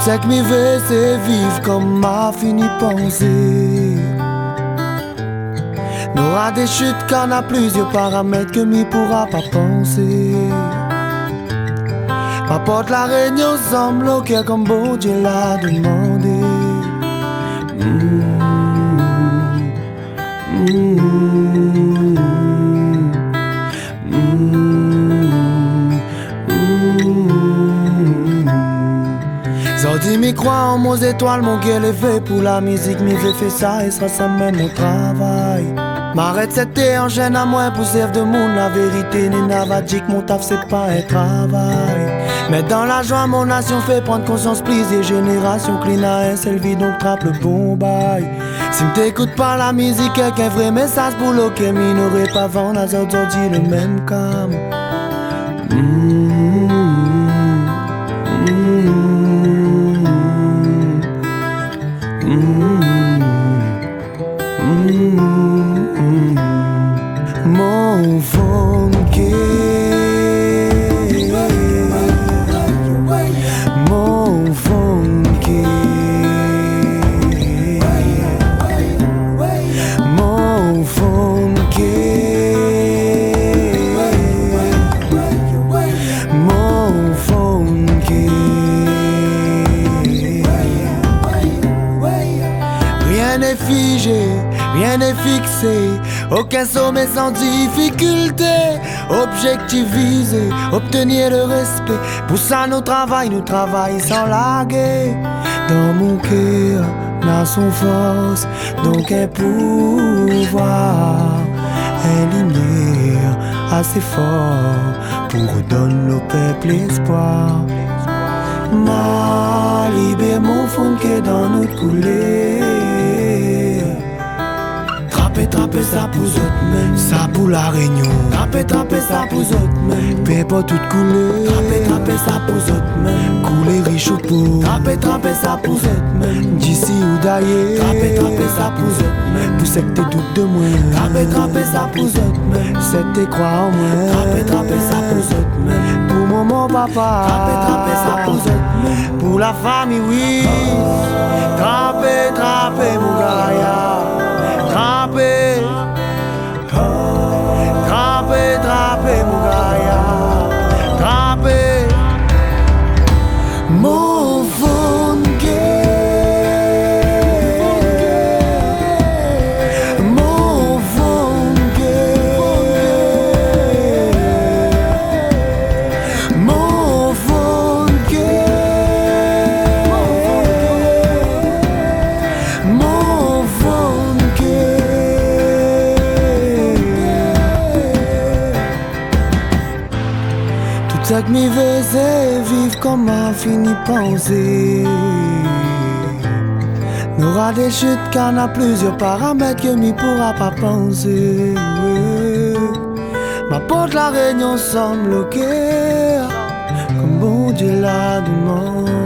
ce que m'y veut, c'est vivre comme m'a fini penser. N'aura des chutes qu'en a plusieurs paramètres que m'y pourra pas penser. Ma porte la réunion semble ok comme bon Dieu l'a demandé. Zodi m'y croit en mon étoile, mon gueule est fait pour la musique, m'y fait ça et sera ça même mon travail. M'arrête c'était en chaîne à moi pour servir de monde. La vérité n'est navadique, mon taf c'est pas un travail. Mais dans la joie mon nation fait prendre conscience plaisir. Génération clean à un seul vie donc trappe le bon bail. Si m't'écoutes pas la musique avec un vrai message pour l'ok m'ignorer pas vent la dit le même cam. Mon funky, mon funky, mon funky, mon funky. Rien n'est figé, rien n'est fixé. Aucun sommet sans difficulté. Objectiviser, obtenir le respect. Pour ça nous travaillons sans laguer. Dans mon cœur, là son force, donc un pouvoir. Un lumière assez fort pour donner au peuple espoir. Ma libère mon fond qui est dans notre coulée. Trapper ça pour autres même. Ça pour la réunion. Trapper ça pour autres même. Paix pas tout couler. Trapper ça pour autres même. Couler riche ou pauvre. Trapper ça pour autres même. D'ici ou d'ailleurs. Trapper ça pour autres même. Pour ceux que t'es doute de moi. Trapper ça pour autres même. C'est tes croix en moi. Trapper ça pour autres même. Pour maman papa. Trapper ça pour autres même. Pour la famille oui. Trapper mon gars. Trapper mon gars, trapper mon funky, mon funky, mon funky, mon funky. Ce que m'y veut c'est vivre comme m'a fini penser. N'aura des chutes qu'en a plusieurs paramètres que m'y pourra pas penser. Ma porte la réunion semble ok comme bon Dieu l'a demandé.